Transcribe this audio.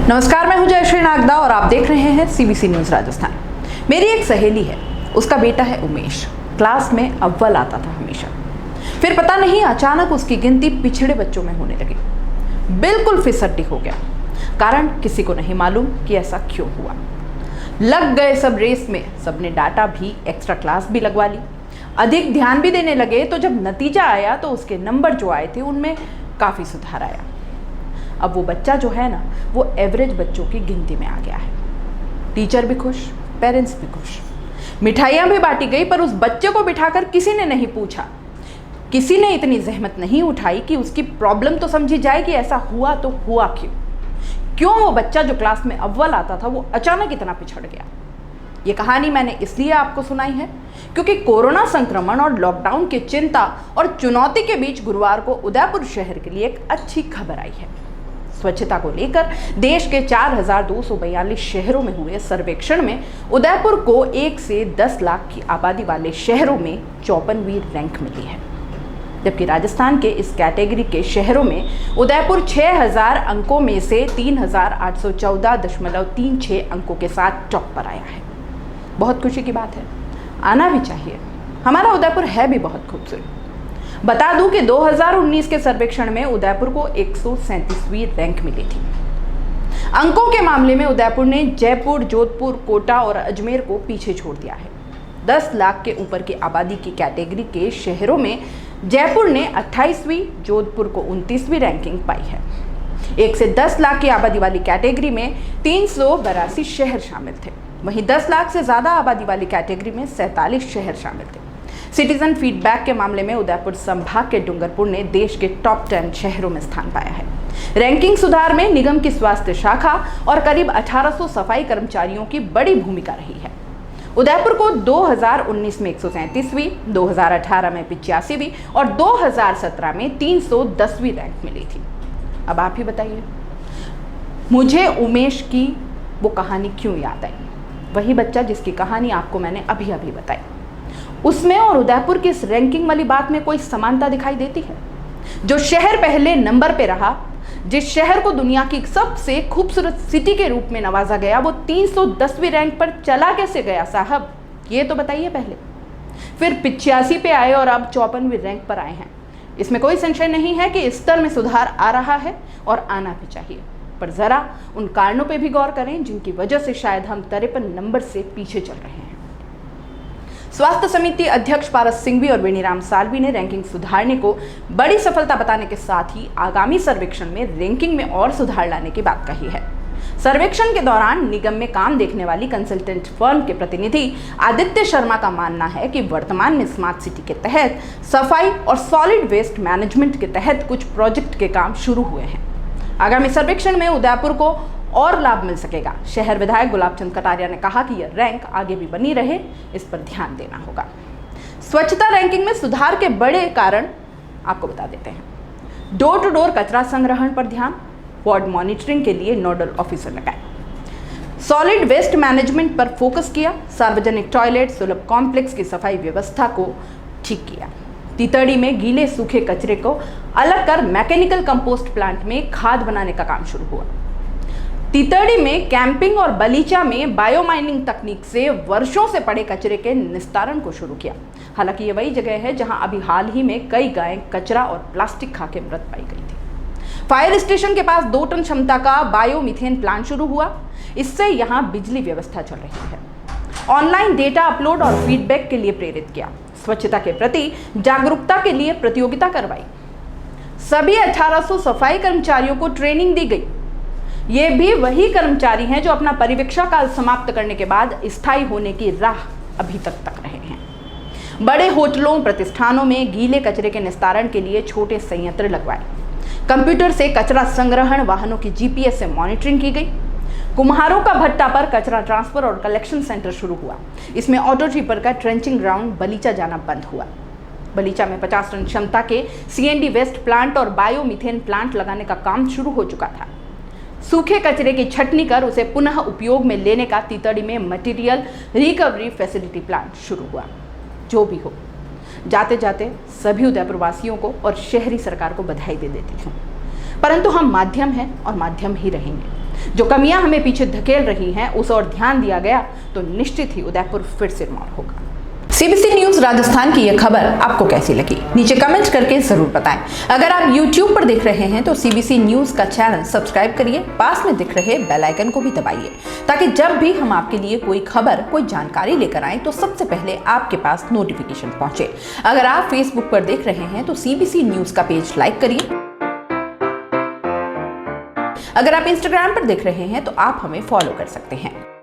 नमस्कार, मैं हूं जयश्री नागदा और आप देख रहे हैं सीबीसी न्यूज राजस्थान। मेरी एक सहेली है, उसका बेटा है उमेश। क्लास में अव्वल आता था हमेशा। फिर पता नहीं अचानक उसकी गिनती पिछड़े बच्चों में होने लगी। बिल्कुल फिसड्डी हो गया। कारण किसी को नहीं मालूम कि ऐसा क्यों हुआ। लग गए सब रेस में, सबने डाटा भी, एक्स्ट्रा क्लास भी लगवा ली, अधिक ध्यान भी देने लगे। तो जब नतीजा आया तो उसके नंबर जो आए थे उनमें काफी सुधार आया। अब वो बच्चा जो है ना, वो एवरेज बच्चों की गिनती में आ गया है। टीचर भी खुश, पेरेंट्स भी खुश, मिठाइयाँ भी बांटी गई, पर उस बच्चे को बिठाकर किसी ने नहीं पूछा, किसी ने इतनी जहमत नहीं उठाई कि उसकी प्रॉब्लम तो समझी जाए कि ऐसा हुआ तो हुआ क्यों वो बच्चा जो क्लास में अव्वल आता था वो अचानक इतना पिछड़ गया। ये कहानी मैंने इसलिए आपको सुनाई है क्योंकि कोरोना संक्रमण और लॉकडाउन की चिंता और चुनौती के बीच गुरुवार को उदयपुर शहर के लिए एक अच्छी खबर आई है। स्वच्छता को लेकर देश के 4,242 शहरों में हुए सर्वेक्षण में उदयपुर को 1 से 10 लाख की आबादी वाले शहरों में 54वीं रैंक मिली है। जबकि राजस्थान के इस कैटेगरी के शहरों में उदयपुर 6,000 अंकों में से 3,814.36 अंकों के साथ टॉप पर आया है। बहुत खुशी की बात है, आना भी चाहिए। हमारा उदयपुर है भी बहुत खूबसूरत। बता दूं कि 2019 के सर्वेक्षण में उदयपुर को 137वीं रैंक मिली थी। अंकों के मामले में उदयपुर ने जयपुर, जोधपुर, कोटा और अजमेर को पीछे छोड़ दिया है। 10 लाख के ऊपर की आबादी की कैटेगरी के शहरों में जयपुर ने 28वीं, जोधपुर को 29वीं रैंकिंग पाई है। 1 से 10 लाख की आबादी वाली कैटेगरी में 382 शहर शामिल थे। वहीं 10 लाख से ज्यादा आबादी वाली कैटेगरी में 47 शहर शामिल थे। सिटीजन फीडबैक के मामले में उदयपुर संभाग के डूंगरपुर ने देश के टॉप 10 शहरों में स्थान पाया है। रैंकिंग सुधार में निगम की स्वास्थ्य शाखा और करीब 1800 सफाई कर्मचारियों की बड़ी भूमिका रही है। उदयपुर को 2019 में 137वीं, 2018 में 85वीं और 2017 में 310वीं रैंक मिली थी। अब आप ही बताइए, मुझे उमेश की वो कहानी क्यों याद आई? वही बच्चा जिसकी कहानी आपको मैंने अभी अभी बताई। उसमें और उदयपुर की इस रैंकिंग वाली बात में कोई समानता दिखाई देती है? जो शहर पहले नंबर पे रहा, जिस शहर को दुनिया की सबसे खूबसूरत सिटी के रूप में नवाजा गया, वो 310वीं रैंक पर चला कैसे गया साहब? ये तो बताइए पहले। फिर 85 पे आए और अब 54वीं रैंक पर आए हैं। इसमें कोई संशय नहीं है कि स्तर में सुधार आ रहा है और आना भी चाहिए, पर जरा उन कारणों पे भी गौर करें जिनकी वजह से शायद हम 53 नंबर से पीछे चल रहे हैं। स्वास्थ्य समिति अध्यक्ष पारस सिंघवी और वेणीराम साल्वी ने रैंकिंग सुधारने को बड़ी सफलता बताने के साथ ही आगामी सर्वेक्षण में रैंकिंग में और सुधार लाने की बात कही है। सर्वेक्षण के दौरान निगम में काम देखने वाली कंसल्टेंट फर्म के प्रतिनिधि आदित्य शर्मा का मानना है कि वर्तमान में स्मार्ट सिटी के तहत सफाई और सॉलिड वेस्ट मैनेजमेंट के तहत कुछ प्रोजेक्ट के काम शुरू हुए हैं। आगामी सर्वेक्षण में उदयपुर को और लाभ मिल सकेगा। शहर विधायक गुलाब चंद कटारिया ने कहा कि यह रैंक आगे भी बनी रहे, इस पर ध्यान देना होगा। स्वच्छता रैंकिंग में सुधार के बड़े कारण आपको बता देते हैं। डोर टू डोर कचरा संग्रहण पर ध्यान, वार्ड मॉनिटरिंग के लिए नोडल ऑफिसर लगाए, सॉलिड वेस्ट मैनेजमेंट पर फोकस किया, सार्वजनिक टॉयलेट, सुलभ कॉम्प्लेक्स की सफाई व्यवस्था को ठीक किया। तीतड़ी में गीले सूखे कचरे को अलग कर मैकेनिकल कंपोस्ट प्लांट में खाद बनाने का काम शुरू हुआ। तीतड़ी में कैंपिंग और बलीचा में बायोमाइनिंग तकनीक से वर्षों से पड़े कचरे के निस्तारण को शुरू किया। हालांकि ये वही जगह है जहां अभी हाल ही में कई गायें कचरा और प्लास्टिक खा के मृत पाई गई थी। फायर स्टेशन के पास 2 टन क्षमता का बायोमीथेन प्लांट शुरू हुआ। इससे यहां बिजली व्यवस्था चल रही है। ऑनलाइन डेटा अपलोड और फीडबैक के लिए प्रेरित किया। स्वच्छता के प्रति जागरूकता के लिए प्रतियोगिता करवाई। सभी 1800 सफाई कर्मचारियों को ट्रेनिंग दी गई। ये भी वही कर्मचारी हैं जो अपना परिवीक्षा काल समाप्त करने के बाद स्थायी होने की राह अभी तक रहे हैं। बड़े होटलों, प्रतिष्ठानों में गीले कचरे के निस्तारण के लिए छोटे संयंत्र लगवाए। कंप्यूटर से कचरा संग्रहण, वाहनों की जीपीएस से मॉनिटरिंग की गई। कुम्हारों का भट्टा पर कचरा ट्रांसफर और कलेक्शन सेंटर शुरू हुआ। इसमें ऑटो ट्रिपर का ट्रेंचिंग ग्राउंड बलीचा जाना बंद हुआ। बलीचा में 50 टन क्षमता के सीएनडी वेस्ट प्लांट और बायोमीथेन प्लांट लगाने का काम शुरू हो चुका था। सूखे कचरे की छटनी कर उसे पुनः उपयोग में लेने का तीतड़ी में मटेरियल रिकवरी फैसिलिटी प्लांट शुरू हुआ। जो भी हो, जाते जाते सभी उदयपुर वासियों को और शहरी सरकार को बधाई दे देती हूँ। परंतु हम माध्यम हैं और माध्यम ही रहेंगे। जो कमियां हमें पीछे धकेल रही हैं उस और ध्यान दिया गया तो निश्चित ही उदयपुर फिर से निर्माण होगा। सीबीसी न्यूज राजस्थान की यह खबर आपको कैसी लगी, नीचे कमेंट करके जरूर बताएं। अगर आप YouTube पर देख रहे हैं तो सीबीसी न्यूज का चैनल सब्सक्राइब करिए, पास में दिख रहे बेल आइकन को भी दबाइए ताकि जब भी हम आपके लिए कोई खबर, कोई जानकारी लेकर आए तो सबसे पहले आपके पास नोटिफिकेशन पहुंचे। अगर आप Facebook पर देख रहे हैं तो सीबीसी न्यूज का पेज लाइक करिए। अगर आप Instagram पर देख रहे हैं तो आप हमें फॉलो कर सकते हैं।